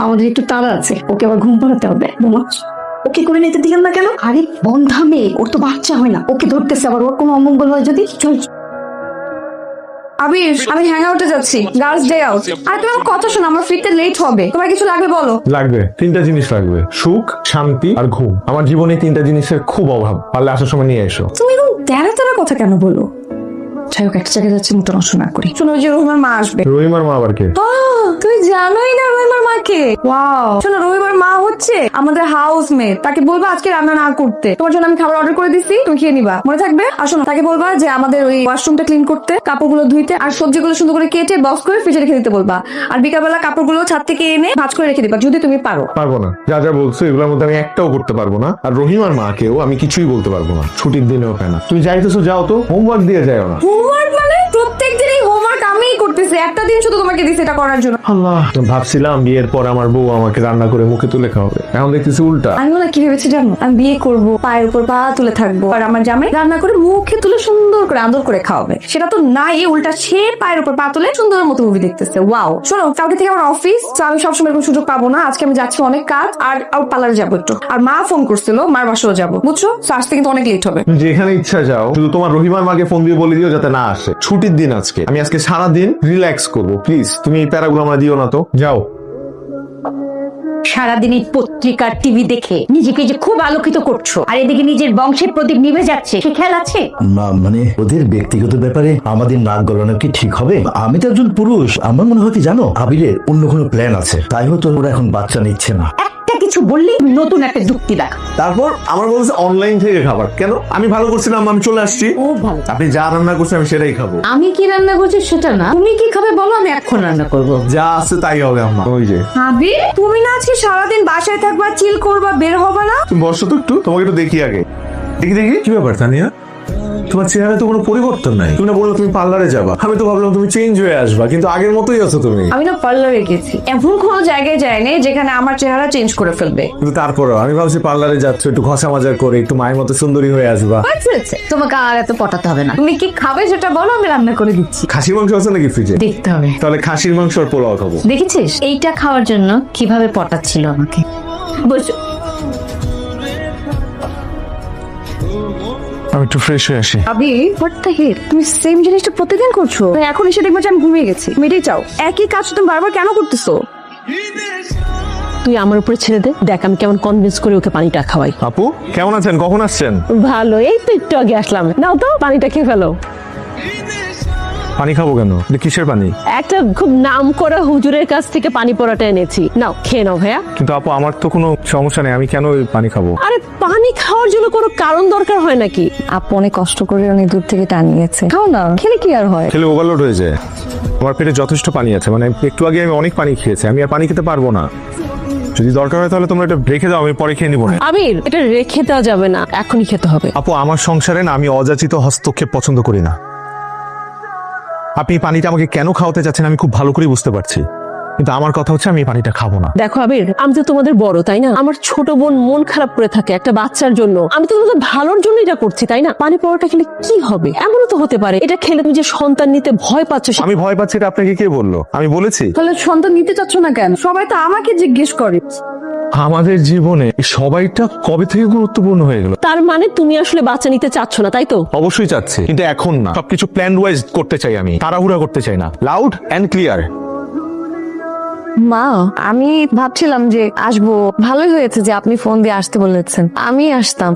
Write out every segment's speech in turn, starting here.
আমাদের একটু তাড়া আছে, ওকে আবার ঘুম পাড়াতে হবে। ওকে করে নিতে দিলেন না কেন? আরে বন্ধা মেয়ে, ওর তো বাচ্চা হয় না, ওকে ধরতেছে আবার ওর কোনো অমঙ্গল হয় যদি। চল আবির, আমি হ্যাং আউটে যাচ্ছি, গার্লস ডে আউট। আর তুমি আমার কথা শোনো, আমার ফিরতে লেট হবে। তোমার কিছু লাগবে বলো। লাগবে, তিনটা জিনিস লাগবে, সুখ, শান্তি আর ঘুম। আমার জীবনে তিনটা জিনিসের খুব অভাব, পারলে আসার সময় নিয়ে এসো। তুমি এরকম তেরা তেরা কথা কেন বলো? যাই হোক, একটা জায়গায় যাচ্ছি, মুখটা নষ্ট না করি। শোনো, ওই যে রহিমার মা আসবে। রহিমার মা আবার কে? তুই জানোই না রহিমার মাকে? ওয়াও, শোনো, রহিমার মা হচ্ছে আমাদের হাউসমেট। তাকে বলবা আজকে রান্না না করতে। তোমার জন্য আমি খাবার অর্ডার করে দিছি, তুমি খেয়ে নিবা, মনে থাকবে। আর শোনো, তাকে বলবা যে আমাদের ওই ওয়াশরুমটা ক্লিন করতে, কাপড়গুলো ধুইতে, আর সবজিগুলো সুন্দর করে কেটে বক্স করে ফ্রিজে রেখে দিতে বলবা। আর বিকালবেলা কাপড়গুলো ছাদ থেকে এনে ভাঁজ করে রেখে দিবা, যদি তুমি পারো। পারবো না, যা যা বলছো এগুলোর মধ্যে আমি একটাও করতে পারবো না। আর রহিমার মাকেও আমি কিছুই বলতে পারবো না, ছুটির দিনেও কেন। তুমি যাইতেছো যাও, তো হোমওয়ার্ক দিয়ে যাও না। হোমওয়ার্ক মানে? প্রত্যেক দিনই হোমওয়ার্ক আমিই করতেছি, একটা দিন শুধু তোমাকে দিছি এটা করার জন্য। আল্লাহ, ভাবছিলাম বিয়ের পর আমার বউ আমাকে রান্না করে মুখে তুলে খাওয়াবে, এখন দেখতেছি উল্টা। আমি না কি ভেবেছি জানো? আমি বিয়ে করব, পায়ের উপর পা তুলে থাকবো, আর আমার জামাই রান্না করে মুখে তুলে সুন্দর করে আদর করে খাওয়াবে। সেটা তো নাই, উল্টা সে পায়ের উপর পা তুলে সুন্দর মতো মুভি দেখতেছে। ওয়াও। শোনো, কালকে থেকে আমার অফিস, তো আমি সবসময় এরকম সুযোগ পাবো না। আজকে আমি যাচ্ছি, অনেক কাজ, আর পার্লারে যাবো একটু। আর মা ফোন করছিল, মার বাসাও যাবো, বুঝছো? আসতে কিন্তু অনেক লেট হবে। তুমি যেখানে ইচ্ছা যাও, শুধু তোমার রহিমার মাকে ফোন দিয়ে বলে দিও যাতে না আসে। ছুটির দিন আজকে, আমি আজকে সারাদিন রিল্যাক্স করবো। প্লিজ তুমি এই প্যারাগুলো আমার দিও না তো, যাও। সারাদিন এই পত্রিকা টিভি দেখে নিজেকে যে খুব আলোকিত করছো, আর এদিকে নিজের বংশের প্রদীপ নিভে যাচ্ছে, সে খেয়াল আছে? না মানে ওদের ব্যক্তিগত ব্যাপারে আমাদের নাক গলানো কি ঠিক হবে? আমি তো একজন পুরুষ, আমার মনে হয় কি জানো, আবিরের অন্য কোনো প্ল্যান আছে, তাই হয়তো ওরা এখন বাচ্চা নিচ্ছে না। একটা কিছু বললেই তুমি নতুন একটা যুক্তি দেখ। তারপর আমার বলছে অনলাইন থেকে খাবার। কেন? আমি ভালো করছিলাম, আমি চলে আসছি। ও ভালো। আপনি যা রান্না করছেন আমি সেটাই খাবো। আমি কি রান্না করছি সেটা না, তুমি কি খাবে বলো, আমি এখন রান্না করবো। যা আছে তাই হবে আম্মা। ওই যে আবির, তুমি না আজকে সারাদিন বাসায় থাকবা, চিল করবা, বের হবা না? তুমি বসো তো একটু, তোমাকে একটু দেখি আগে। দেখি দেখি, কি ব্যাপার তানিয়া? তোমার চেহারায় তো কোনো পরিবর্তন নাই। তুমি না বললো তুমি পার্লারে যাবা, আমি তো ভাবলাম তুমি চেঞ্জ হয়ে আসবা, কিন্তু আগের মতোই আছো তুমি। আমি না পার্লারে গেছি, এমন কোনো জায়গায় যায়নি যেখানে আমার চেহারা চেঞ্জ করে ফেলবে। কিন্তু তারপরেও আমি ভাবছি পার্লারে যাচ্ছ, একটু ঘষা মাজা করে একটু মায়ের মতো সুন্দরী হয়ে আসবা। তোমাকে আর এত পটাতে হবে না। তুমি কি খাবে সেটা বলো, আমি রান্না করে দিচ্ছি। খাসির মাংস আছে নাকি ফ্রিজে? দেখতে হবে। তাহলে খাসির মাংস আর পোলাও খাবো। দেখেছিস এইটা খাওয়ার জন্য কিভাবে পটাচ্ছিল আমাকে। বসো। আমি একটু ফ্রেশ হয়ে আসি। আবি, হোয়াট দ্য হেল? তুমি সেম জিনিসটা প্রতিদিন করছো। এখন এসে দেখবে যে আমি ঘুমিয়ে গেছি। মেয়েটাই চাও, একই কাজ তুমি বারবার কেন করতেছো? তুই আমার উপরে ছেড়ে দে, দেখ আমি কেমন কনভিন্স করে ওকে পানিটা খাওয়াই। আপু কেমন আছেন? কখন আসছেন? ভালো, এই তো একটু আগে আসলাম। নাও তো পানিটা খেয়ে ফেলো। পানি খাবো কেন? কিসের পানি? একটা খুব নাম করা হুজুরের কাছ থেকে পানি পড়াটা এনেছি, নাও খেয়ে নাও ভাইয়া। কিন্তু আপু আমার তো কোনো সমস্যা নেই, আমি কেন ওই পানি খাবো? আরে পানি খাওয়ার জন্য কোনো কারণ দরকার হয় নাকি? আপু অনেক কষ্ট করে অনেক দূর থেকে টানিয়েছে, খাও না, খেলে কি আর হয়? খেলে ওভারলোড হয়ে যায়। আমার পেটে যথেষ্ট পানি আছে, মানে একটু আগে আমি অনেক পানি খেয়েছি, আমি আর পানি খেতে পারবো না। যদি দরকার হয় তাহলে তোমরা এটা রেখে দাও, আমি পরে খেয়ে নিবো না। আমির, এটা রেখে দেওয়া যাবে না, এখনই খেতে হবে। আপু আমার সংসারে না আমি অযাচিত হস্তক্ষেপ পছন্দ করি না। আপনি পানিটা আমাকে কেন খাওয়াতে চাচ্ছেন আমি খুব ভালো করে বুঝতে পারছি, কিন্তু আমার কথা হচ্ছে আমি এই পানিটা খাবো না। দেখো আবির, আমি তো তোমাদের বড়, তাই না? আমার ছোট বোন মন খারাপ করে থাকে একটা বাচ্চার জন্য, আমি তো তোমাদের ভালোর জন্য এটা করছি, তাই না? পানি পড়াটা খেলে কি হবে? এমনও তো হতে পারে এটা খেলে তুমি যে সন্তান নিতে ভয় পাচ্ছ। আমি ভয় পাচ্ছি এটা আপনাকে কে বললো? আমি বলেছি? তাহলে সন্তান নিতে চাচ্ছ না কেন? সবাই তো আমাকে জিজ্ঞেস করে। আমাদের জীবনে এই সবাইটা কবে থেকে গুরুত্বপূর্ণ হয়ে গেল? তার মানে তুমি আসলে বাচ্চা নিতে চাচ্ছ না, তাই তো? অবশ্যই চাচ্ছি, কিন্তু এখন না। সবকিছু প্ল্যান ওয়াইজ করতে চাই, আমি তাড়াহুড়া করতে চাই না। Loud and clear. মা, আমি ভাবছিলাম যে আসবো, ভালোই হয়েছে যে আপনি ফোন দিয়ে আসতে বলেছেন, আমি আসতাম।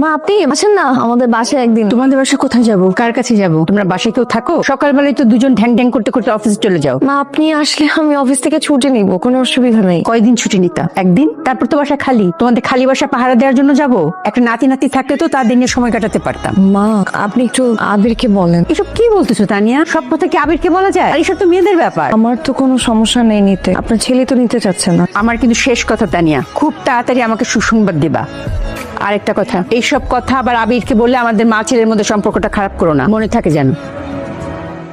মা, আপনি আসেন না আমাদের বাসায় একদিন। তোমাদের বাসায় কোথায় যাবো? কার কাছে যাবো? তোমরা বাসায় কেউ থাকো? সকালবেলায় তো দুজন ঢ্যাং ঢ্যাং করতে করতে অফিসে চলে যাও। মা, আপনি আসলে আমি অফিস থেকে ছুটি নিব, কোনো অসুবিধা নেই। কয়দিন ছুটি নিতা? একদিন? তারপর তো বাসা খালি। তোমাদের খালি বাসা পাহারা দেওয়ার জন্য যাবো? একটা নাতি নাতি থাকলে তো তাদের নিয়ে সময় কাটাতে পারতাম। মা, আপনি একটু আবিরকে বলেন। এসব কি বলতেছো তানিয়া? সব কথা কি আবিরকে বলা যায়? আর এসব তো মেয়েদের ব্যাপার। আমার তো কোনো সমস্যা নেই নিতে, আপনার ছেলে তো নিতে চাচ্ছে না। আমার কিন্তু শেষ কথা তানিয়া, খুব তাড়াতাড়ি আমাকে সুসংবাদ দিবা। আরেকটা কথা, এইসব কথা আবার আবিরকে বললে আমাদের মা ছেলের মধ্যে সম্পর্কটা খারাপ করো না, মনে থাকে যেন।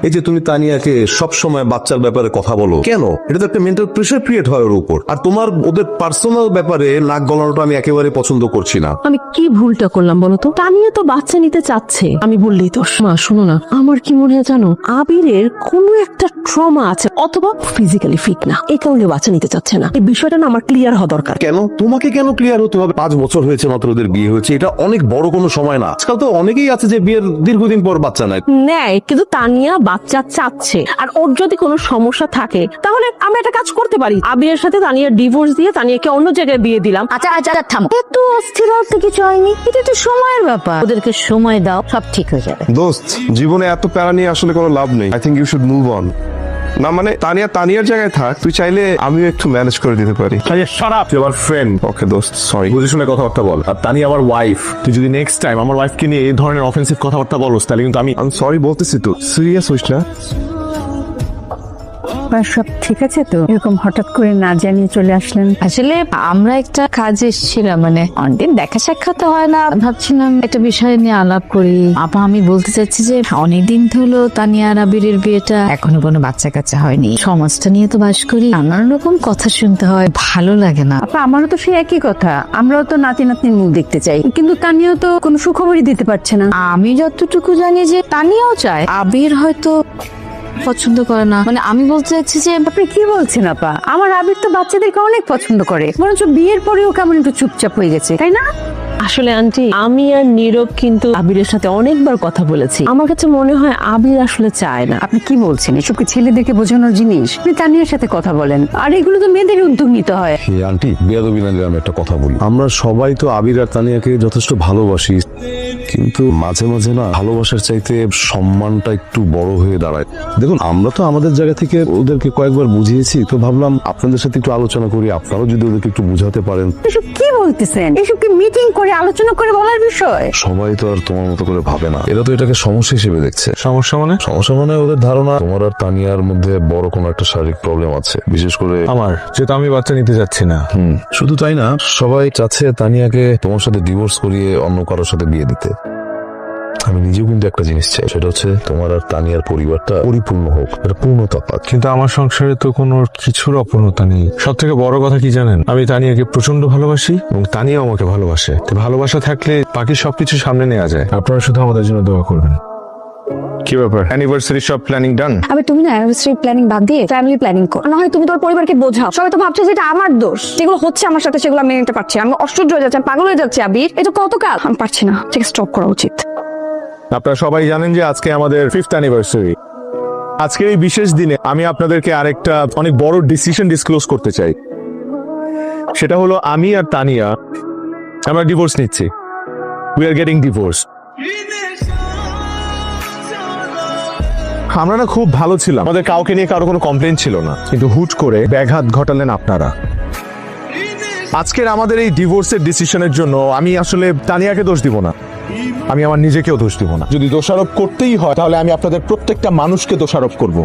এই যে তুমি তানিয়াকে সব সময় বাচ্চার ব্যাপারে কথা বলো কেন? এটা তো একটা মেন্টাল প্রেশার ক্রিয়েট হয় ওর উপর। আর তোমার ওদের পার্সোনাল ব্যাপারে নাক গলানোটা আমি একেবারে পছন্দ করছি না। আমি কি ভুলটা করলাম বলো তো? তানিয়া তো বাচ্চা নিতে চাচ্ছে, আমি বললেই তো। মা শোনো না, আমার কি মনে হয় জানো, আবিরের কোনো একটা ট্রমা আছে, অথবা ফিজিক্যালি ফিট না, এই কারণে বাচ্চা নিতে চাচ্ছে না। এই বিষয়টা না আমার ক্লিয়ার হওয়া দরকার। কেন? তোমাকে কেন ক্লিয়ার হতে হবে? 5 বছর হয়েছে মাত্র ওদের বিয়ে হয়েছে, এটা অনেক বড় কোনো সময় না। আজকাল তো অনেকেই আছে যে বিয়ের দীর্ঘদিন পর বাচ্চা নেয়। নেয়, কিন্তু তানিয়া বাচ্চা চাচ্ছে। আর ওর যদি কোনো সমস্যা থাকে তাহলে আমরা একটা কাজ করতে পারি, আবিরের সাথে তানিয়ার ডিভোর্স দিয়ে তানিয়াকে অন্য জায়গায় বিয়ে দিলাম। আচ্ছা আচ্ছা থামো, এত অস্থির হতে কিছু হয়নি, এটা তো সময়ের ব্যাপার। ওদেরকে সময় দাও, সব ঠিক হয়ে যাবে। দোস্ত, জীবনে এত প্যারা নিয়ে আসলে কোনো লাভ নেই। I think you should move on. না মানে তানিয়ার জায়গায় থাক, তুই চাইলে আমিও একটু ম্যানেজ করে দিতে পারি। শাট আপ, আমার ফ্রেন্ড। ওকে দোস্ত, সরি। বুঝে শুনে কথাবার্তা বল। আর তানি আমার ওয়াইফ, তুই যদি নেক্সট টাইম আমার ওয়াইফকে নিয়ে এই ধরনের অফেন্সিভ কথাবার্তা বলস তাহলে কিন্তু আমি সরি বলতেছি তো, সিরিয়াস হইস না। সব ঠিক আছে তো? এরকম হঠাৎ করে না জানিয়ে চলে আসলেন। আসলে আমরা একটা কাজে এসেছিলাম, মানে অনেকদিন দেখা সাক্ষাৎ হয় না, ভাবছিলাম একটা বিষয় নিয়ে আলাপ করি। আপা, আমি বলতে চাচ্ছি যে অনেকদিন হলো তানিয়া আর আবিরের বিয়েটা, এখনো কোনো বাচ্চা কাচ্চা হয়নি। সমাজটা নিয়ে তো বাস করি, নানান রকম কথা শুনতে হয়, ভালো লাগে না। আপা, আমারও তো সেই একই কথা, আমরাও তো নাতি নাতনির মুখ দেখতে চাই, কিন্তু তানিয়াও তো কোনো সুখবরই দিতে পারছে না। আমি যতটুকু জানি যে তানিয়াও চায়, আবির হয়তো পছন্দ করে না। মানে আমি বলতে চাচ্ছি যে আপনি কি বলছেন আপা? আমার আবির তো বাচ্চাদেরকে অনেক পছন্দ করে, বরঞ্চ বিয়ের পরেও কেমন একটু চুপচাপ হয়ে গেছে, তাই না? আসলে আন্টি, আমি আর নীরব কিন্তু আবিরের সাথে অনেকবার কথা বলেছি। আমার কাছে মনে হয় আবির আসলে চায় না। আপনি কি বলছেন? এসব কি ছেলেদেরকে বোঝানোর জিনিস? আপনি তানিয়ার সাথে কথা বলেন, আর এগুলো তো মেয়েদের উদ্যোগ নিতে হয়। আন্টি, বেয়াদবি না, আমি একটা কথা বলি। আমরা সবাই তো আবির আর তানিয়াকে যথেষ্ট ভালোবাসি, কিন্তু মাঝে মাঝে না ভালোবাসার চাইতে সম্মানটা একটু বড় হয়ে দাঁড়ায়। দেখুন, আমরা তো আমাদের জায়গা থেকে ওদেরকে কয়েকবার বুঝিয়েছি, তো ভাবলাম আপনাদের সাথে একটু আলোচনা করি, আপনারাও যদি ওদেরকে একটু বুঝাতে পারেন। এসব কি বলতেছেন? এসব কি মিটিং করে আলোচনা করে বলার বিষয়? সবাই তো আর তোমার মতো করে ভাবে না, এরা তো এটাকে সমস্যা হিসেবে দেখছে। সমস্যা মানে ওদের ধারণা তোমার আর তানিয়ার মধ্যে বড় কোনো একটা শারীরিক প্রবলেম আছে, বিশেষ করে আমার, যেহেতু আমি বাচ্চা নিতে যাচ্ছি না। শুধু তাই না, সবাই চাচ্ছে তানিয়াকে তোমার সাথে ডিভোর্স করিয়ে অন্য কারোর সাথে বিয়ে দিতে। আমি নিজেও কিন্তু একটা জিনিস চাই, সেটা হচ্ছে তোমার আর তানিয়ার পরিবারটা পরিপূর্ণ হোক, এটা পূর্ণতা পাক। কিন্তু আমার সংসারে তো কোনো কিছুর অপূর্ণতা নেই। সব থেকে বড় কথা কি জানেন, আমি তানিয়াকে প্রচন্ড ভালোবাসি এবং তানিয়াও আমাকে ভালোবাসে। তো ভালোবাসা থাকলে বাকি সবকিছু সামনে নেওয়া যায়। আপনারা শুধু আমাদের জন্য দোয়া করবেন। কি ব্যাপার, অ্যানিভার্সারি সব প্ল্যানিং ডান? আবে তুমি না অ্যানিভার্সারি প্ল্যানিং বাদ দিয়ে ফ্যামিলি প্ল্যানিং করো, না হয় তুমি তোর পরিবারকে বোঝাও। সবাই তো ভাবছে যে এটা আমার দোষ, যেগুলো হচ্ছে আমার সাথে সেগুলো আমি মেনে নিতে পারছি। আমি অসহ্য হয়ে যাচ্ছি, আমি পাগল হয়ে যাচ্ছি। আবির, এটা কত কাল, আমি পারছি না, ঠিক স্টপ করা উচিত। আপনারা সবাই জানেন যে আজকে আমাদের 5th অ্যানিভার্সারি। আজকের এই বিশেষ দিনে আমি আপনাদেরকে আরেকটা অনেক বড় ডিসিশন ডিসক্লোজ করতে চাই। সেটা হলো আমি আর তানিয়া আমরা ডিভোর্স নিচ্ছি। We are getting divorce. আমরা না খুব ভালো ছিলাম, আমাদের কাউকে নিয়ে কারো কোনো কমপ্লেন ছিল না, কিন্তু হুট করে ব্যাঘাত ঘটালেন আপনারা। আজকের আমাদের এই ডিভোর্সের ডিসিশনের জন্য আমি আসলে তানিয়াকে দোষ দিব না, আমি আমার নিজেকেও দোষ দিব না। যদি দোষারোপ করতেই হয় তাহলে আমি আপনাদের প্রত্যেকটা মানুষকে দোষারোপ করব।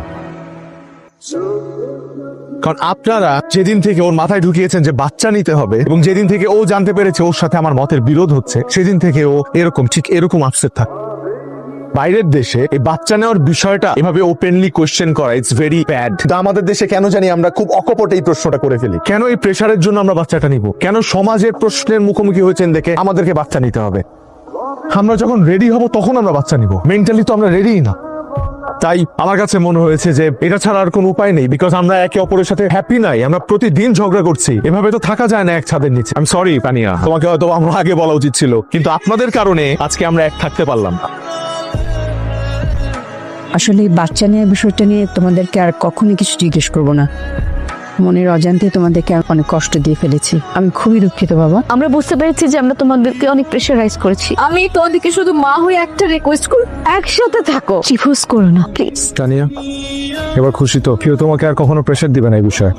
কারণ আপনারা যেদিন থেকে ওর মাথায় ঢুকিয়েছেন যে বাচ্চা নিতে হবে, এবং যেদিন থেকে ও জানতে পেরেছে ওর সাথে আমার মতের বিরোধ হচ্ছে, সেদিন থেকে ও ঠিক এরকম আপসেট থাকে। বাইরের দেশে এই বাচ্চা নেওয়ার বিষয়টা এভাবে ওপেনলি কোয়েশ্চেন করা, ইটস ভেরি ব্যাড। কিন্তু আমাদের দেশে কেন জানি আমরা খুব অকপট এই প্রশ্নটা করে ফেলি, কেন এই প্রেশারের জন্য আমরা বাচ্চাটা নিব, কেন সমাজের প্রশ্নের মুখোমুখি হয়েছেন দেখে আমাদেরকে বাচ্চা নিতে হবে। আমরা যখন রেডি হব তখন আমরা বাচ্চা নিব, মেন্টালি তো আমরা রেডি না। তাই আমার কাছে মনে হয়েছে যে এটা ছাড়া আর কোনো উপায় নেই, বিকজ আমরা একে অপরের সাথে হ্যাপি নাই, আমরা প্রতিদিন ঝগড়া করছি, এভাবে তো থাকা যায় না এক ছাদের নিচে। আমি সরি তানিয়া, তোমাকে হয়তো আমরা আগে বলা উচিত ছিল, কিন্তু আপনাদের কারণে আজকে আমরা এক থাকতে পারলাম না। আসলে এই বাচ্চা নেওয়ার বিষয়টা নিয়ে তোমাদেরকে আর কখনোই কিছু জিজ্ঞেস করবো না। মনের অজান্তে তোমাদেরকে অনেক কষ্ট দিয়ে ফেলেছি, আমি খুবই দুঃখিত বাবা। আমরা বুঝতে পেরেছি যে আমরা তোমাদেরকে অনেক প্রেশারাইজ করেছি। আমি তোমাদেরকে শুধু মা হয়ে একটা রিকোয়েস্ট করি, একসাথে থাকো, ডিভোর্স করো না প্লিজ। তানিয়া, এবার খুশি তো? কেউ তোমাকে আর কখনো প্রেশার দিবে না এই বিষয়ে।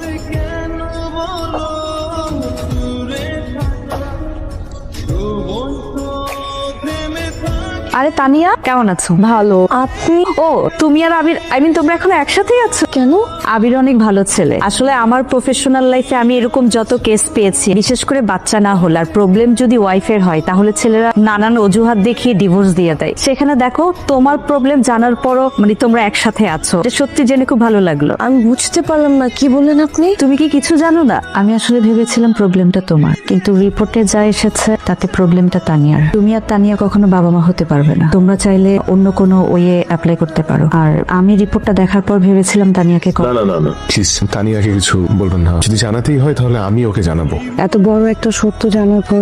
আরে তানিয়া, কেমন আছো? ভালো। আপনি? ও, তুমি আর আবির, তোমরা এখন একসাথেই আছো? কেন? আবির অনেক ভালো ছেলে। আসলে আমার প্রফেশনাল লাইফে আমি এরকম যত কেস পেয়েছি, বিশেষ করে বাচ্চা না হলে আর প্রবলেম যদি ওয়াইফের হয়, তাহলে ছেলেরা নানান অজুহাত দেখিয়ে ডিভোর্স দিয়ে দেয়। সেখানে দেখো, তোমার প্রবলেম জানার পরও মানে তোমরা একসাথে আছো, এটা সত্যি জেনে খুব ভালো লাগলো। আমি বুঝতে পারলাম না, কি বললেন আপনি? তুমি কি কিছু জানো না? আমি আসলে ভেবেছিলাম প্রবলেমটা তোমার, কিন্তু রিপোর্টে যা এসেছে তাতে প্রবলেমটা তানিয়ার। তুমি আর তানিয়া কখনো বাবা মা হতে পারবে না। তোমরা চাইলে অন্য কোনো ওয়ে অ্যাপ্লাই করতে পারো। আর আমি রিপোর্টটা দেখার পর ভেবেছিলাম তানিয়াকে না প্লিজ তানিয়াকে কিছু বলবেন না। যদি জানাতেই হয় তাহলে আমি ওকে জানাবো। এত বড় একটা সত্য জানার পর